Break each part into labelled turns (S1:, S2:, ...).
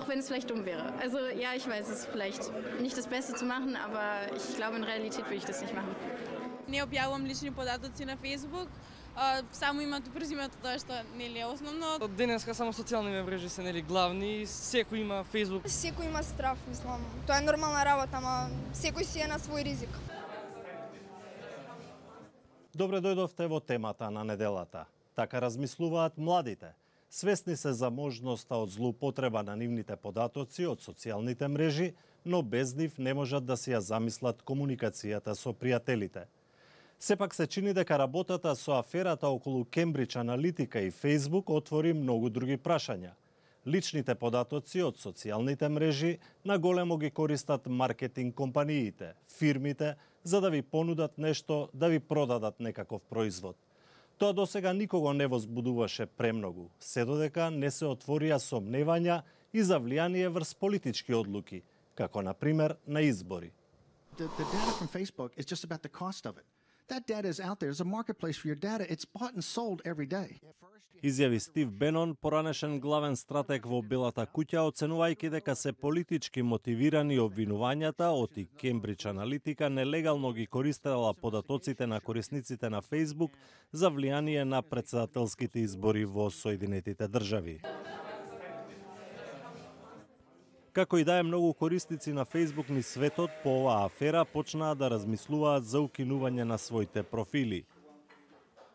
S1: wenn es vielleicht dumm wäre. Also ja, ich weiß, es ist vielleicht nicht das Beste zu machen, aber ich glaube, in Realität würde ich das nicht machen.
S2: Не објавувам лични податоци на Facebook, само името, презимето, тоа што нели е основно.
S3: Од денеска само социјални мрежи се нели главни, секој има Facebook.
S4: Секој има страв, мислам. Тоа е нормална работа, ама секој си е на свој ризик.
S5: Добре дојдовте во темата на неделата. Така размислуваат младите. Свесни се за можноста од злоупотреба на нивните податоци од социјалните мрежи, но без нив не можат да си ја замислат комуникацијата со пријателите. Сепак се чини дека работата со аферата околу Кембридж Аналитика и Facebook отвори многу други прашања. Личните податоци од социјалните мрежи наголемо ги користат маркетинг компаниите, фирмите, за да ви понудат нешто, да ви продадат некаков производ. Тоа досега никого не возбудуваше премногу, се додека не се отворија сомневања и за влијание врз политички одлуки, како на пример на избори.
S6: The data from Facebook is just about the cost of it. That data is out there. There's a marketplace for your data. It's bought and sold every day.
S5: Изјави Стив Бенон, поранешен главен стратег во Белата куќа, оценувајќи дека се политички мотивирани обвинувањата од и Кембридж Аналитика нелегално ги користела податоците на корисниците на Facebook за влијание на претседателските избори во Соединетите држави. Како и да е, многу корисници на Facebook низ светот по оваа афера почнаа да размислуваат за укинување на своите профили.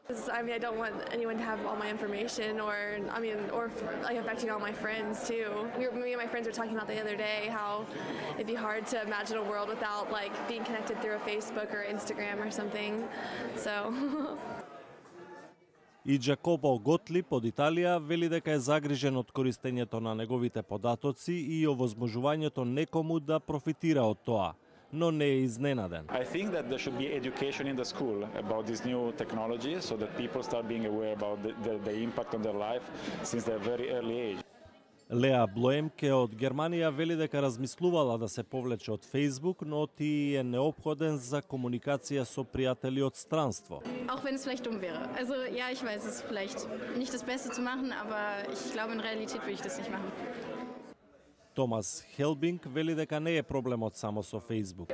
S7: I mean, I don't want anyone to have all my information, or like affecting all my friends too. Me and my friends were talking about the other day how it'd be hard to imagine a world without like being connected through a Facebook or Instagram or something. So.
S5: И Джакопо Готлип од Италија вели дека е загрижен од користењето на неговите податоци и овозможувањето некому да профитира од тоа, но не е изненаден.
S8: I think that there should be education in the school about this new technology so that people start being aware about the impact on their life since their very early age.
S5: Леа Блоемке од Германија вели дека размислувала да се повлече од Facebook, но ти е необходен за комуникација со пријатели од странство.
S1: Auch wenn es vielleicht dumm wäre. Also ja, ich weiß, es ist vielleicht nicht das Beste zu machen, aber ich glaube, in Realität würde ich das nicht machen.
S5: Томас Хелбинг вели дека не е проблемот само со Facebook.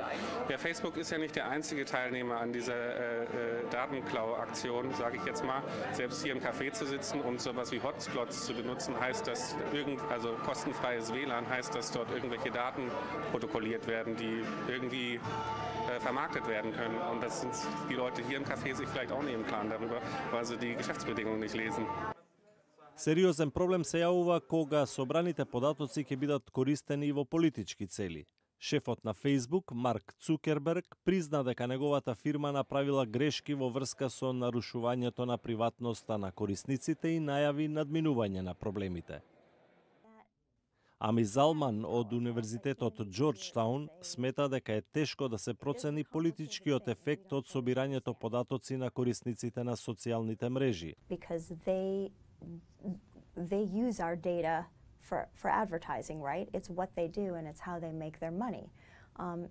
S9: Ja, Facebook ist ja nicht der einzige Teilnehmer an dieser Datenklau-Aktion, sage ich jetzt mal. Selbst hier im Café zu sitzen und sowas wie Hotspots zu benutzen, heißt, dass also kostenfreies WLAN heißt, dass dort irgendwelche Daten protokolliert werden, die irgendwie vermarktet werden können. Und das sind die Leute hier im Café sich vielleicht auch nicht im Klaren darüber, weil sie die Geschäftsbedingungen nicht lesen.
S5: Сериозен проблем се јавува кога собраните податоци ќе бидат користени и во политички цели. Шефот на Facebook, Марк Цукерберг, призна дека неговата фирма направила грешки во врска со нарушувањето на приватноста на корисниците и најави надминување на проблемите. Ами Залман од Универзитетот Джорджтаун смета дека е тешко да се процени политичкиот ефект од собирањето податоци на корисниците на социјалните мрежи.
S10: They use our data for advertising, right? It's what they do and it's how they make their money.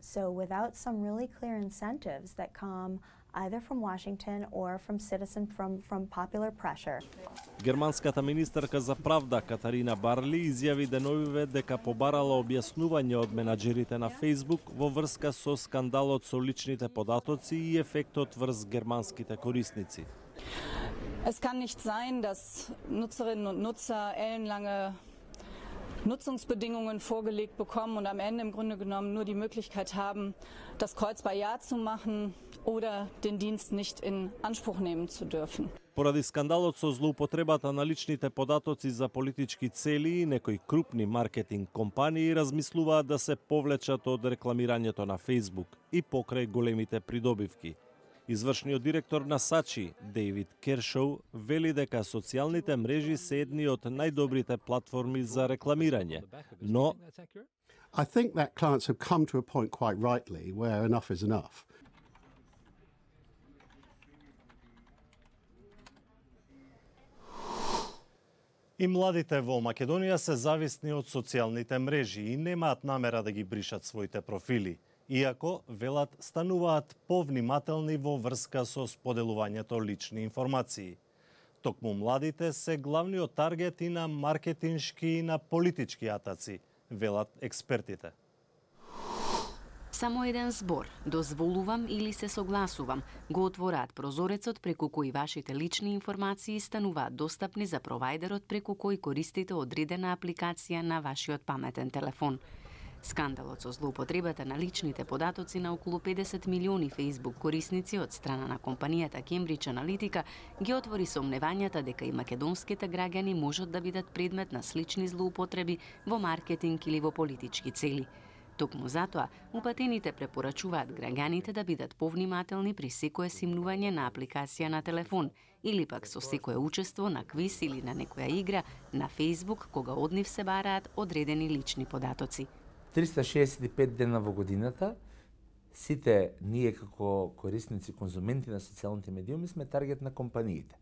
S10: So without some really clear incentives that come either from Washington or from from popular pressure.
S5: Германската министерка за правда Катарина Барли изјави деновиве дека побарала објаснување од менаџерите на Facebook во врска со скандалот со личните податоци и ефектот врз германските корисници.
S11: Es kann nicht sein, dass Nutzerinnen und Nutzer ellenlange Nutzungsbedingungen vorgelegt bekommen und am Ende im Grunde genommen nur die Möglichkeit haben, das Kreuz bei Ja zu machen oder den Dienst nicht in Anspruch nehmen zu dürfen.
S5: Поради скандалот со злоупотребата на личните податоци за политички цели, некои крупни маркетинг компании размислуваат да се повлечат од рекламирањето на Facebook и покрај големите придобивки. Извршниот директор на Сачи, Дейвид Кершоу, вели дека социјалните мрежи се едни од најдобрите платформи за рекламирање, но
S12: I think that clients have come to a point quite rightly where enough is enough.
S5: И младите во Македонија се зависни од социјалните мрежи и немаат намера да ги бришат своите профили, иако, велат, стануваат повнимателни во врска со споделувањето лични информации. Токму младите се главниот таргет и на маркетиншки и на политички атаци, велат експертите.
S13: Само еден збор, дозволувам или се согласувам, го отвораат прозорецот преку кој вашите лични информации стануваат достапни за провајдерот преку кој користите одредена апликација на вашиот паметен телефон. Скандалот со злоупотребата на личните податоци на околу 50 милиони Facebook корисници од страна на компанијата Cambridge Analytica ги отвори сомневањата дека и македонските граѓани можат да бидат предмет на слични злоупотреби во маркетинг или во политички цели. Токму затоа, упатените препорачуваат граѓаните да бидат повнимателни при секое симнување на апликација на телефон или пак со секое учество на квиз или на некоја игра на Facebook кога од нив се бараат одредени лични податоци.
S14: 365 дена во годината, сите ние како корисници, конзументи на социјалните медиуми сме таргет на компаниите.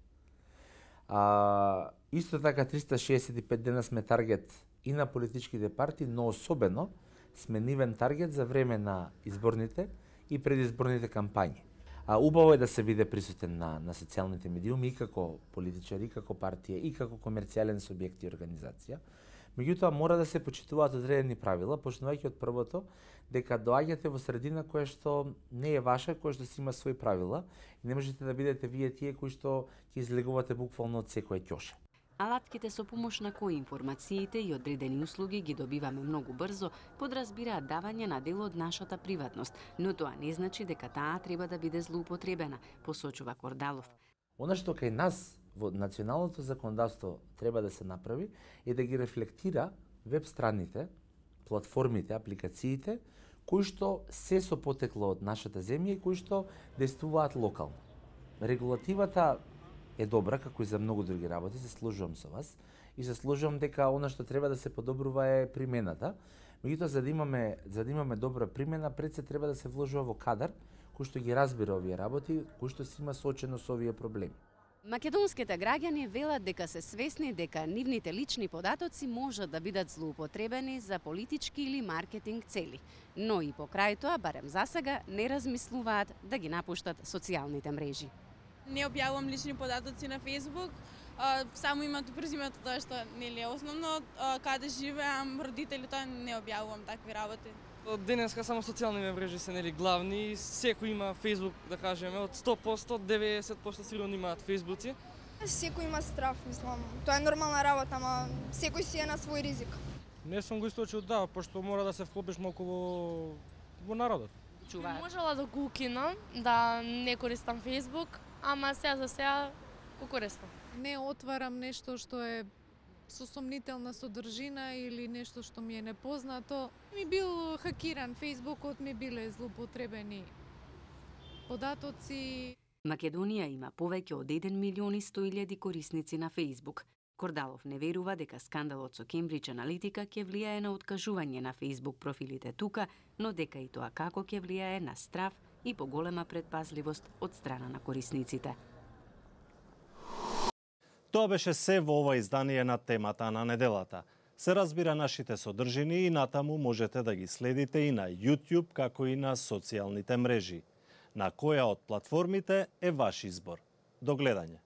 S14: Исто така 365 дена сме таргет и на политичките партии, но особено сме нивен таргет за време на изборните и предизборните кампањи. Убаво е да се биде присутен на социјалните медиуми и како политичар, и како партија, и како комерцијален субјект и организација. Меѓутоа мора да се почитуваат одредени правила, почнувајќи од првото дека доаѓате во средина која што не е ваша, која што си има своји правила и не можете да бидете вие тие кои што ќе излегувате буквално од секоја ќоша.
S13: Алатките со помош на кои информациите и одредени услуги ги добиваме многу брзо, подразбираат давање на дел од нашата приватност, но тоа не значи дека таа треба да биде злоупотребена, посочува Кордалов.
S14: Она што кај нас во националното законодавство треба да се направи е да ги рефлектира веб страните, платформите, апликациите кои што се со потекло од нашата земја и кои што действуваат локално. Регулативата е добра, како и за многу други работи, се сложувам со вас и се сложувам дека она што треба да се подобрува е примената. Меѓутоа, за да имаме добра примена, пред се треба да се вложува во кадар кој што ги разбира овие работи, кој што си има соочено со овие проблеми.
S13: Македонските граѓани велат дека се свесни дека нивните лични податоци можат да бидат злоупотребени за политички или маркетинг цели, но и покрај тоа, барем засега, не размислуваат да ги напуштат социјалните мрежи.
S2: Не објавувам лични податоци на Facebook, само името, презимето, тоа што нели е основно, каде живеам, родители, тоа не објавувам такви работи.
S3: Од денеска само социјалните мрежи се нели главни, секој има Facebook, да кажеме, од 100%, 90% сигурно имаат Фејсбуци.
S4: Секој има страв, мислам. Тоа е нормална работа, ама секој си е на свој ризик.
S15: Не сум го источил, да, пошто мора да се вклопиш малку во народот.
S16: Можела да го укинам, да не користам Facebook, ама за сега го користам.
S17: Не отварам нешто што е со сомнителна содржина или нешто што ми е непознато. Ми бил хакиран Фејсбукот, ми биле злоупотребени податоци.
S13: Македонија има повеќе од 1 милион и 100.000 корисници на Facebook. Кордалов не верува дека скандалот со Cambridge Analytica ќе влијае на откажување на Facebook профилите тука, но дека и тоа како ќе влијае на страв и поголема предпазливост од страна на корисниците.
S5: Тоа беше се во ова издание на темата на неделата. Се разбира нашите содржини и натаму можете да ги следите и на YouTube, како и на социјалните мрежи. На која од платформите е ваш избор. До гледање.